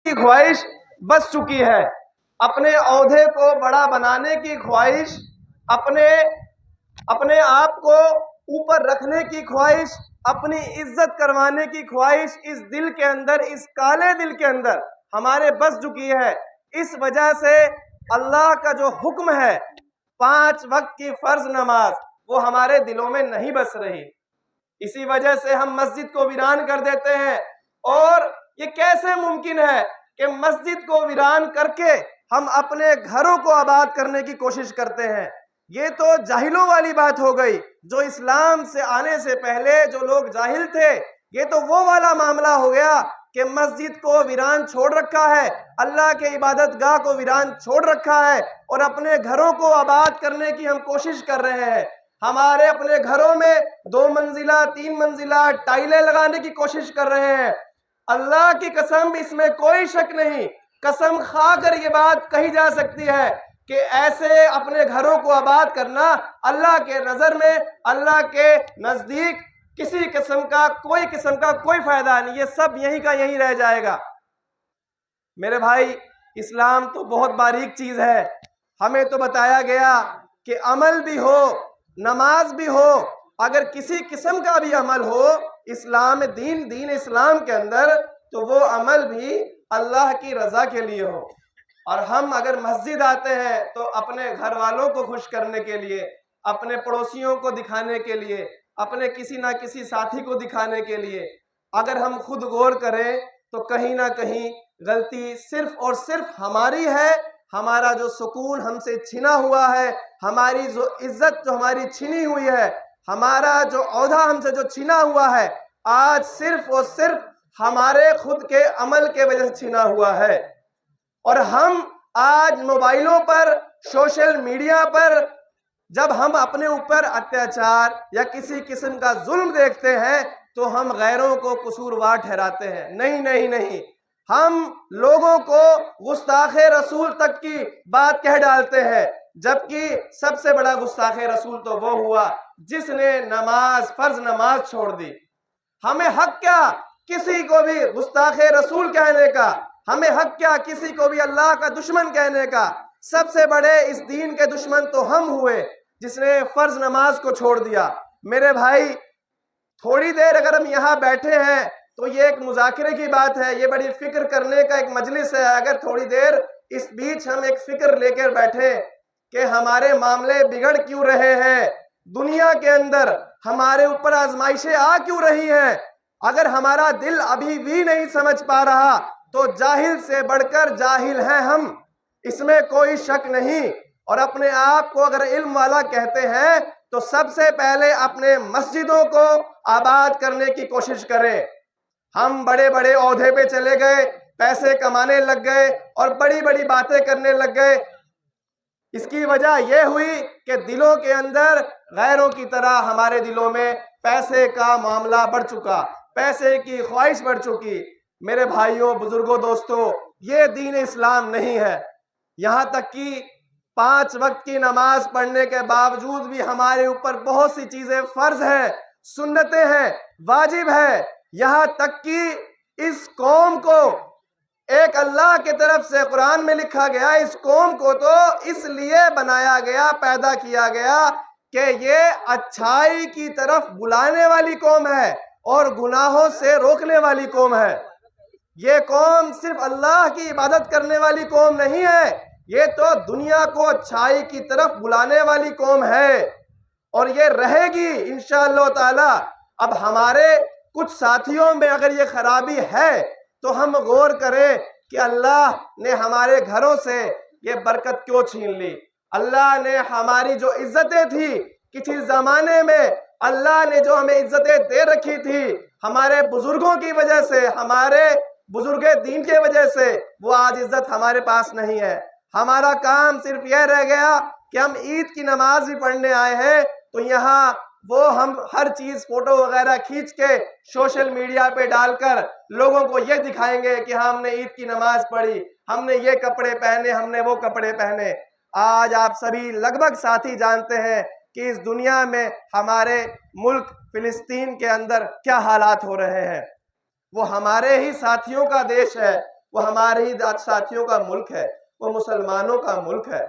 کی خواہش بس چکی ہے، اپنے عہدے کو بڑا بنانے کی خواہش، اپنے آپ کو اوپر رکھنے کی خواہش، اپنی عزت کروانے کی خواہش اس دل کے اندر، اس کالے دل کے اندر ہمارے بس چکی ہے۔ اس وجہ سے اللہ کا جو حکم ہے 5 وقت کی فرض نماز، وہ ہمارے دلوں میں نہیں بس رہی۔ اسی وجہ سے ہم مسجد کو ویران کر دیتے ہیں، اور یہ کیسے ممکن ہے کہ مسجد کو ویران کر کے ہم اپنے گھروں کو آباد کرنے کی کوشش کرتے ہیں؟ یہ تو جاہلوں والی بات ہو گئی، جو اسلام سے آنے سے پہلے جو لوگ جاہل تھے، یہ تو وہ والا معاملہ ہو گیا کہ مسجد کو ویران چھوڑ رکھا ہے، اللہ کے عبادت گاہ کو ویران چھوڑ رکھا ہے، اور اپنے گھروں کو آباد کرنے کی ہم کوشش کر رہے ہیں۔ ہمارے اپنے گھروں میں 2 منزلہ 3 منزلہ ٹائلیں لگانے کی کوشش کر رہے ہیں۔ اللہ کی قسم، اس میں کوئی شک نہیں، قسم کھا کر یہ بات کہی جا سکتی ہے کہ ایسے اپنے گھروں کو آباد کرنا اللہ کے نظر میں، اللہ کے نزدیک کسی قسم کا کوئی فائدہ نہیں، یہ سب یہیں کا یہیں رہ جائے گا۔ میرے بھائی، اسلام تو بہت باریک چیز ہے، ہمیں تو بتایا گیا کہ عمل بھی ہو، نماز بھی ہو، اگر کسی قسم کا بھی عمل ہو دین اسلام کے اندر، تو وہ عمل بھی اللہ کی رضا کے لیے ہو۔ اور ہم اگر مسجد آتے ہیں تو اپنے گھر والوں کو خوش کرنے کے لیے، اپنے پڑوسیوں کو دکھانے کے لیے، اپنے کسی نہ کسی ساتھی کو دکھانے کے لیے، اگر ہم خود غور کریں تو کہیں نہ کہیں غلطی صرف اور صرف ہماری ہے۔ ہمارا جو سکون ہم سے چھنا ہوا ہے، ہماری جو عزت جو ہماری چھنی ہوئی ہے، ہمارا جو عہدہ ہم سے جو چھنا ہوا ہے، آج صرف اور صرف ہمارے خود کے عمل کے وجہ سے چھنا ہوا ہے۔ اور ہم آج موبائلوں پر، سوشل میڈیا پر جب ہم اپنے اوپر اتیاچار یا کسی قسم کا ظلم دیکھتے ہیں تو ہم غیروں کو قصوروار ٹھہراتے ہیں۔ نہیں، ہم لوگوں کو گستاخ رسول تک کی بات کہہ ڈالتے ہیں، جبکہ سب سے بڑا گستاخ رسول تو وہ ہوا جس نے فرض نماز چھوڑ دی۔ ہمیں حق کیا کسی کو بھی گستاخ رسول کہنے کا؟ ہمیں حق کیا کسی کو بھی اللہ کا دشمن کہنے کا؟ سب سے بڑے اس دین کے دشمن تو ہم ہوئے جس نے فرض نماز کو چھوڑ دیا۔ میرے بھائی، تھوڑی دیر اگر ہم یہاں بیٹھے ہیں تو یہ ایک مذاکرے کی بات ہے، یہ بڑی فکر کرنے کا ایک مجلس ہے۔ اگر تھوڑی دیر اس بیچ ہم ایک فکر لے کر بیٹھے کہ ہمارے معاملے بگڑ کیوں رہے ہیں، دنیا کے اندر ہمارے اوپر آزمائشیں آ کیوں رہی ہیں، اگر ہمارا دل ابھی بھی نہیں سمجھ پا رہا تو جاہل سے بڑھ کر جاہل ہیں ہم، اس میں کوئی شک نہیں۔ اور اپنے آپ کو اگر علم والا کہتے ہیں تو سب سے پہلے اپنے مسجدوں کو آباد کرنے کی کوشش کریں۔ ہم بڑے بڑے عہدے پہ چلے گئے، پیسے کمانے لگ گئے اور بڑی بڑی باتیں کرنے لگ گئے، اس کی وجہ یہ ہوئی کہ دلوں کے اندر غیروں کی طرح ہمارے دلوں میں پیسے کا معاملہ بڑھ چکا، پیسے کی خواہش بڑھ چکی۔ میرے بھائیوں، بزرگوں، دوستوں، یہ دین اسلام نہیں ہے۔ یہاں تک کہ 5 وقت کی نماز پڑھنے کے باوجود بھی ہمارے اوپر بہت سی چیزیں فرض ہیں، سنتیں ہیں، واجب ہے، یہاں تک کہ اس قوم کو ایک اللہ کی طرف سے قرآن میں لکھا گیا، اس قوم کو تو اس لیے بنایا گیا، پیدا کیا گیا کہ یہ اچھائی کی طرف بلانے والی قوم ہے اور گناہوں سے روکنے والی قوم ہے۔ یہ قوم صرف اللہ کی عبادت کرنے والی قوم نہیں ہے، یہ تو دنیا کو اچھائی کی طرف بلانے والی قوم ہے، اور یہ رہے گی انشاءاللہ تعالی۔ اب ہمارے کچھ ساتھیوں میں اگر یہ خرابی ہے تو ہم غور کریں کہ اللہ نے ہمارے گھروں سے یہ برکت کیوں چھین لی؟ اللہ نے ہماری جو عزتیں تھی کسی زمانے میں، اللہ نے جو ہمیں عزتیں دے رکھی تھی ہمارے بزرگوں کی وجہ سے، ہمارے بزرگ دین کی وجہ سے، وہ آج عزت ہمارے پاس نہیں ہے۔ ہمارا کام صرف یہ رہ گیا کہ ہم عید کی نماز بھی پڑھنے آئے ہیں تو یہاں ہم ہر چیز فوٹو وغیرہ کھینچ کے سوشل میڈیا پہ ڈال کر لوگوں کو یہ دکھائیں گے کہ ہم نے عید کی نماز پڑھی، ہم نے یہ کپڑے پہنے، ہم نے وہ کپڑے پہنے۔ آج آپ سبھی لگ بھگ ساتھی جانتے ہیں کہ اس دنیا میں ہمارے ملک فلسطین کے اندر کیا حالات ہو رہے ہیں۔ وہ ہمارے ہی ساتھیوں کا دیش ہے، وہ ہمارے ہی ساتھیوں کا ملک ہے، وہ مسلمانوں کا ملک ہے،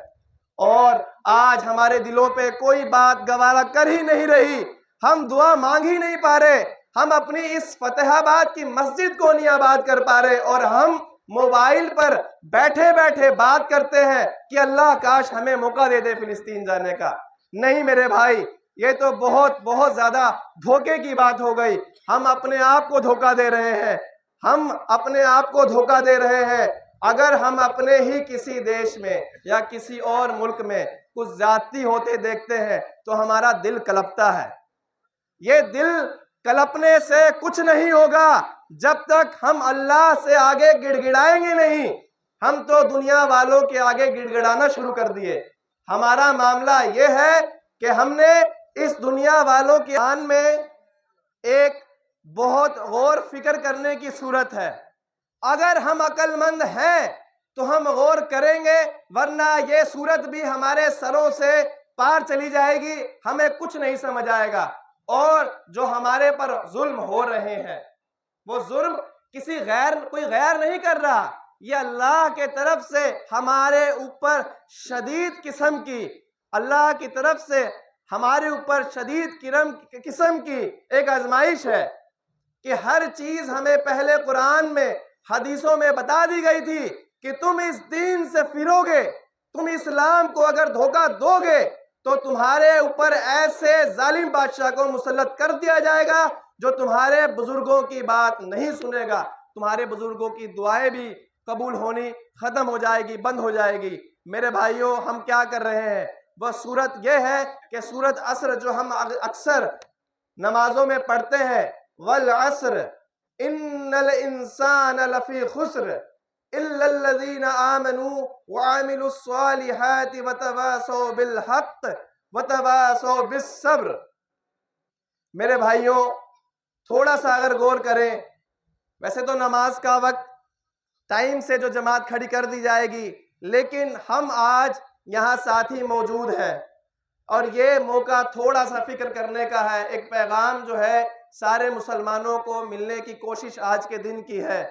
اور آج ہمارے دلوں پہ کوئی بات گوارا کر ہی نہیں رہی، ہم دعا مانگ ہی نہیں پا رہے، ہم اپنی اس فتح آباد کی مسجد کو نہیں آباد کر پا رہے، اور ہم موبائل پر بیٹھے بیٹھے بات کرتے ہیں کہ اللہ کاش ہمیں موقع دے دے فلسطین جانے کا۔ نہیں میرے بھائی، یہ تو بہت زیادہ دھوکے کی بات ہو گئی، ہم اپنے آپ کو دھوکہ دے رہے ہیں، ہم اپنے آپ کو دھوکہ دے رہے ہیں۔ اگر ہم اپنے ہی کسی دیش میں یا کسی اور ملک میں کچھ زیادتی ہوتے دیکھتے ہیں تو ہمارا دل کلپتا ہے۔ یہ دل کلپنے سے کچھ نہیں ہوگا جب تک ہم اللہ سے آگے گڑ گڑائیں گے نہیں۔ ہم تو دنیا والوں کے آگے گڑ گڑانا شروع کر دیے۔ ہمارا معاملہ یہ ہے کہ ہم نے اس دنیا والوں کے آن میں ایک بہت غور فکر کرنے کی صورت ہے۔ اگر ہم عقل مند ہیں تو ہم غور کریں گے، ورنہ یہ صورت بھی ہمارے سروں سے پار چلی جائے گی، ہمیں کچھ نہیں سمجھ آئے گا۔ اور جو ہمارے پر ظلم ہو رہے ہیں وہ ظلم کوئی غیر نہیں کر رہا، یہ اللہ کے طرف سے ہمارے اوپر شدید قسم کی اللہ کی طرف سے ہمارے اوپر شدید قسم کی ایک آزمائش ہے کہ ہر چیز ہمیں پہلے قرآن میں حدیثوں میں بتا دی گئی تھی کہ تم اس دین سے پھرو گے، تم اسلام کو اگر دھوکہ دو گے تو تمہارے اوپر ایسے ظالم بادشاہ کو مسلط کر دیا جائے گا جو تمہارے بزرگوں کی بات نہیں سنے گا، تمہارے بزرگوں کی دعائیں بھی قبول ہونی ختم ہو جائے گی، بند ہو جائے گی۔ میرے بھائیوں، ہم کیا کر رہے ہیں؟ وہ صورت یہ ہے کہ سورۃ عصر جو ہم اکثر نمازوں میں پڑھتے ہیں، والعصر ان الانسان لفی خسر الا الذین آمنوا وعملوا الصالحات وتواصوا بالحق وتواصوا بالصبر۔ میرے بھائیوں، تھوڑا سا اگر غور کریں، ویسے تو نماز کا وقت ٹائم سے جو جماعت کھڑی کر دی جائے گی، لیکن ہم آج یہاں ساتھی موجود ہیں اور یہ موقع تھوڑا سا فکر کرنے کا ہے، ایک پیغام جو ہے سارے مسلمانوں کو ملنے کی کوشش آج کے دن کی ہے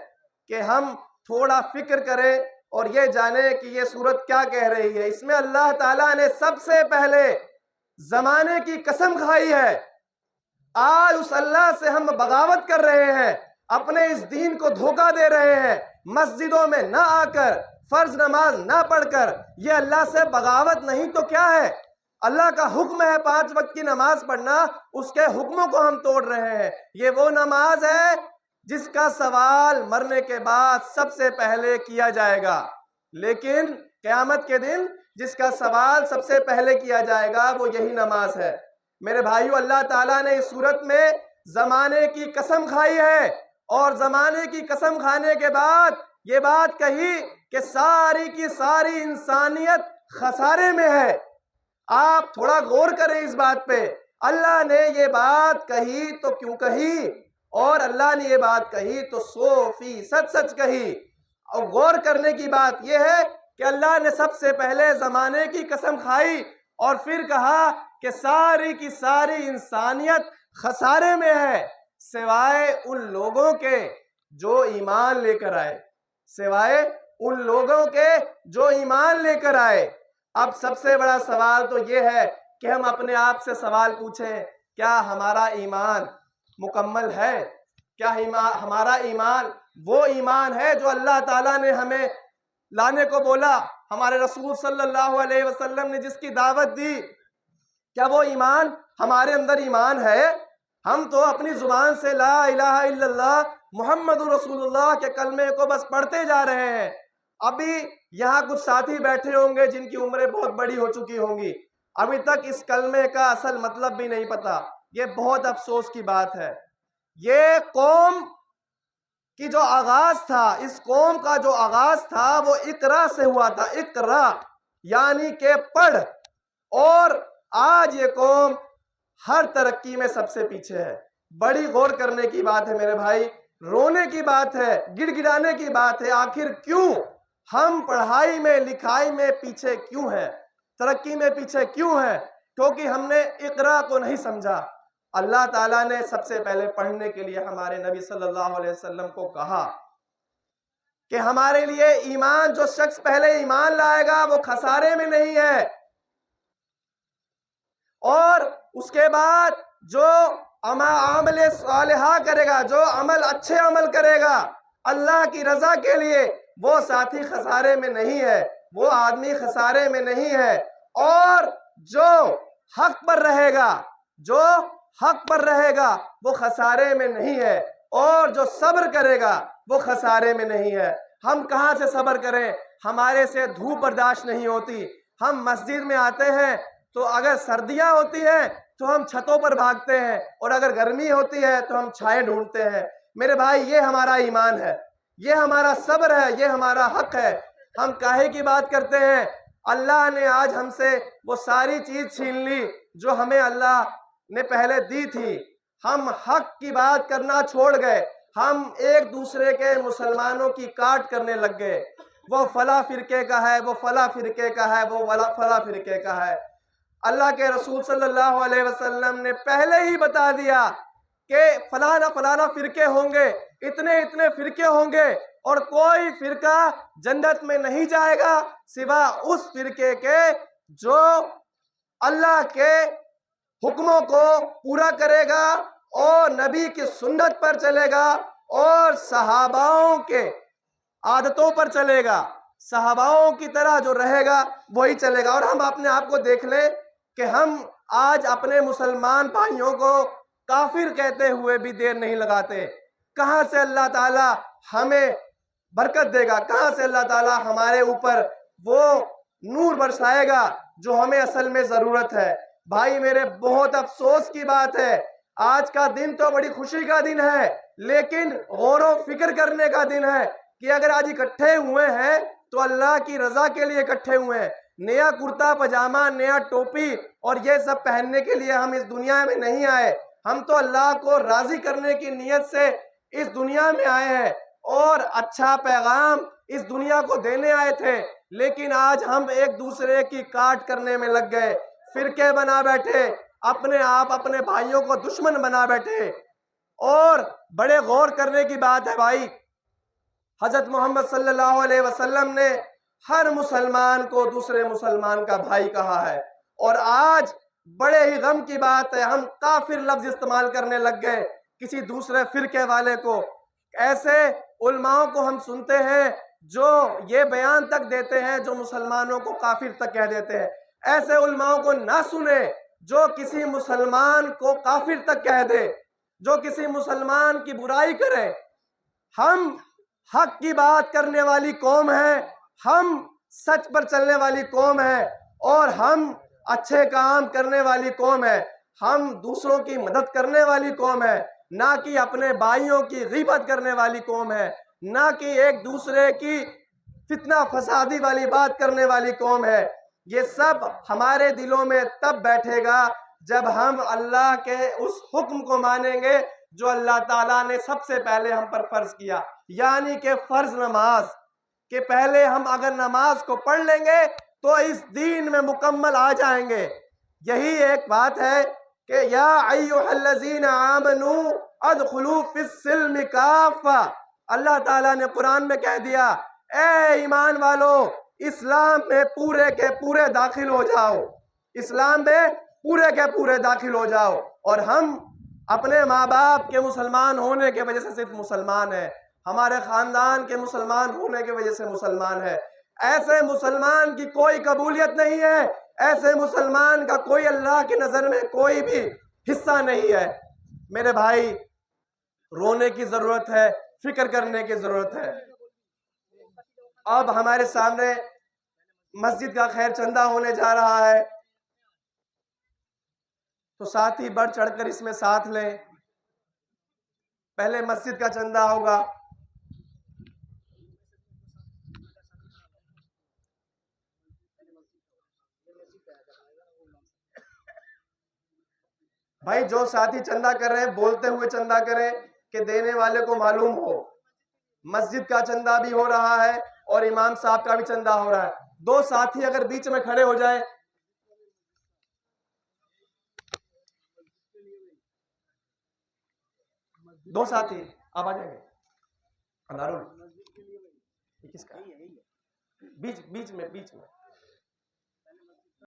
کہ ہم تھوڑا فکر کریں اور یہ جانیں کہ یہ سورت کیا کہہ رہی ہے۔ اس میں اللہ تعالیٰ نے سب سے پہلے زمانے کی قسم کھائی ہے۔ آج اس اللہ سے ہم بغاوت کر رہے ہیں، اپنے اس دین کو دھوکہ دے رہے ہیں، مسجدوں میں نہ آ کر، فرض نماز نہ پڑھ کر، یہ اللہ سے بغاوت نہیں تو کیا ہے؟ اللہ کا حکم ہے 5 وقت کی نماز پڑھنا، اس کے حکموں کو ہم توڑ رہے ہیں۔ یہ وہ نماز ہے جس کا سوال مرنے کے بعد سب سے پہلے کیا جائے گا، لیکن قیامت کے دن جس کا سوال سب سے پہلے کیا جائے گا وہ یہی نماز ہے۔ میرے بھائیو، اللہ تعالیٰ نے اس صورت میں زمانے کی قسم کھائی ہے، اور زمانے کی قسم کھانے کے بعد یہ بات کہی کہ ساری کی ساری انسانیت خسارے میں ہے۔ آپ تھوڑا غور کریں اس بات پہ، اللہ نے یہ بات کہی تو کیوں کہی؟ اور اللہ نے یہ بات کہی تو 100% سچ کہی۔ اور غور کرنے کی بات یہ ہے کہ اللہ نے سب سے پہلے زمانے کی قسم کھائی اور پھر کہا کہ ساری کی ساری انسانیت خسارے میں ہے، سوائے ان لوگوں کے جو ایمان لے کر آئے، سوائے ان لوگوں کے جو ایمان لے کر آئے۔ اب سب سے بڑا سوال تو یہ ہے کہ ہم اپنے آپ سے سوال پوچھیں، کیا ہمارا ایمان مکمل ہے؟ کیا ہمارا ایمان وہ ایمان ہے جو اللہ تعالیٰ نے ہمیں لانے کو بولا، ہمارے رسول صلی اللہ علیہ وسلم نے جس کی دعوت دی، کیا وہ ایمان ہمارے اندر ایمان ہے؟ ہم تو اپنی زبان سے لا الہ الا اللہ محمد رسول اللہ کے کلمے کو بس پڑھتے جا رہے ہیں۔ ابھی یہاں کچھ ساتھی بیٹھے ہوں گے جن کی عمریں بہت بڑی ہو چکی ہوں گی، ابھی تک اس کلمے کا اصل مطلب بھی نہیں پتا۔ یہ بہت افسوس کی بات ہے۔ یہ قوم کی جو آغاز تھا، اس قوم کا جو آغاز تھا وہ اقرا سے ہوا تھا، اقرا یعنی کہ پڑھ، اور آج یہ قوم ہر ترقی میں سب سے پیچھے ہے۔ بڑی غور کرنے کی بات ہے میرے بھائی، رونے کی بات ہے، گڑ گڑانے کی بات ہے۔ آخر کیوں ہم پڑھائی میں لکھائی میں پیچھے کیوں ہیں، ترقی میں پیچھے کیوں ہیں؟ کیونکہ ہم نے اقرا کو نہیں سمجھا۔ اللہ تعالیٰ نے سب سے پہلے پڑھنے کے لیے ہمارے نبی صلی اللہ علیہ وسلم کو کہا، کہ ہمارے لیے ایمان، جو شخص پہلے ایمان لائے گا وہ خسارے میں نہیں ہے، اور اس کے بعد جو عمل صالحہ کرے گا، جو اچھے عمل کرے گا اللہ کی رضا کے لیے، وہ ساتھی خسارے میں نہیں ہے، وہ آدمی خسارے میں نہیں ہے۔ اور جو حق پر رہے گا، جو حق پر رہے گا وہ خسارے میں نہیں ہے، اور جو صبر کرے گا وہ خسارے میں نہیں ہے۔ ہم کہاں سے صبر کریں؟ ہمارے سے دھوپ برداشت نہیں ہوتی، ہم مسجد میں آتے ہیں تو اگر سردیاں ہوتی ہیں تو ہم چھتوں پر بھاگتے ہیں، اور اگر گرمی ہوتی ہے تو ہم چھائے ڈھونڈتے ہیں۔ میرے بھائی، یہ ہمارا ایمان ہے، یہ ہمارا صبر ہے، یہ ہمارا حق ہے۔ ہم کاہے کی بات کرتے ہیں؟ اللہ نے آج ہم سے وہ ساری چیز چھین لی جو ہمیں اللہ نے پہلے دی تھی۔ ہم حق کی بات کرنا چھوڑ گئے، ہم ایک دوسرے کے مسلمانوں کی کاٹ کرنے لگ گئے، وہ فلاں فرقے کا ہے، وہ فلاں فرقے کا ہے، وہ فلاں فرقے کا ہے۔ اللہ کے رسول صلی اللہ علیہ وسلم نے پہلے ہی بتا دیا کہ فلانا فلانا فرقے ہوں گے، اتنے اتنے فرقے ہوں گے، اور کوئی فرقہ جنت میں نہیں جائے گا سوا اس فرقے کے جو اللہ کے حکموں کو پورا کرے گا اور نبی کی سنت پر چلے گا اور صحاباؤں کے عادتوں پر چلے گا، صحاباؤں کی طرح جو رہے گا وہی چلے گا۔ اور ہم اپنے آپ کو دیکھ لیں کہ ہم آج اپنے مسلمان بھائیوں کو کافر کہتے ہوئے بھی دیر نہیں لگاتے۔ کہاں سے اللہ تعالی ہمیں برکت دے گا؟ کہاں سے اللہ تعالی ہمارے اوپر وہ نور برسائے گا جو ہمیں اصل میں ضرورت ہے؟ بھائی میرے، بہت افسوس کی بات ہے، آج کا دن تو بڑی خوشی کا دن ہے، لیکن غور و فکر کرنے کا دن ہے کہ اگر آج اکٹھے ہوئے ہیں تو اللہ کی رضا کے لیے اکٹھے ہوئے ہیں۔ نیا کرتا پجامہ، نیا ٹوپی اور یہ سب پہننے کے لیے ہم اس دنیا میں نہیں آئے، ہم تو اللہ کو راضی کرنے کی نیت سے اس دنیا میں آئے ہیں اور اچھا پیغام اس دنیا کو دینے آئے تھے، لیکن آج ہم ایک دوسرے کی کاٹ کرنے میں لگ گئے، فرقے بنا بیٹھے، اپنے آپ اپنے بھائیوں کو دشمن بنا بیٹھے۔ اور بڑے غور کرنے کی بات ہے بھائی، حضرت محمد صلی اللہ علیہ وسلم نے ہر مسلمان کو دوسرے مسلمان کا بھائی کہا ہے، اور آج بڑے ہی غم کی بات ہے ہم کافر لفظ استعمال کرنے لگ گئے کسی دوسرے فرقے والے کو۔ ایسے علماءوں کو ہم سنتے ہیں جو یہ بیان تک دیتے ہیں، جو مسلمانوں کو کافر تک کہہ دیتے ہیں۔ ایسے علماءوں کو نہ سنیں جو کسی مسلمان کو کافر تک کہہ دے، جو کسی مسلمان کی برائی کرے۔ ہم حق کی بات کرنے والی قوم ہے، ہم سچ پر چلنے والی قوم ہے، اور ہم اچھے کام کرنے والی قوم ہے، ہم دوسروں کی مدد کرنے والی قوم ہے، نہ کہ اپنے بھائیوں کی غیبت کرنے والی قوم ہے، نہ کہ ایک دوسرے کی فتنہ فسادی والی بات کرنے والی قوم ہے۔ یہ سب ہمارے دلوں میں تب بیٹھے گا جب ہم اللہ کے اس حکم کو مانیں گے جو اللہ تعالیٰ نے سب سے پہلے ہم پر فرض کیا، یعنی کہ فرض نماز، کہ پہلے ہم اگر نماز کو پڑھ لیں گے تو اس دین میں مکمل آ جائیں گے۔ یہی ایک بات ہے کہ یا ایھا الذین آمنوا ادخلوا فی السلم کافہ، اللہ تعالیٰ نے قرآن میں کہہ دیا اے ایمان والو، اسلام میں پورے کے پورے داخل ہو جاؤ، اسلام میں پورے کے پورے داخل ہو جاؤ۔ اور ہم اپنے ماں باپ کے مسلمان ہونے کے وجہ سے صرف مسلمان ہیں، ہمارے خاندان کے مسلمان ہونے کی وجہ سے مسلمان ہے۔ ایسے مسلمان کی کوئی قبولیت نہیں ہے، ایسے مسلمان کا کوئی اللہ کی نظر میں کوئی بھی حصہ نہیں ہے۔ میرے بھائی، رونے کی ضرورت ہے، فکر کرنے کی ضرورت ہے۔ اب ہمارے سامنے مسجد کا خیر چندہ ہونے جا رہا ہے، تو ساتھی بڑھ چڑھ کر اس میں ساتھ لیں۔ پہلے مسجد کا چندہ ہوگا، بھائی جو ساتھی چندہ کر رہے ہیں بولتے ہوئے چندہ کریں کہ دینے والے کو معلوم ہو۔ مسجد کا چندہ بھی ہو رہا ہے اور امام صاحب کا بھی چندہ ہو رہا ہے، دو ساتھی اگر بیچ میں کھڑے ہو جائیں، دو ساتھی آپ آ جائیں گے، یہ کس کا ہے؟ بیچ میں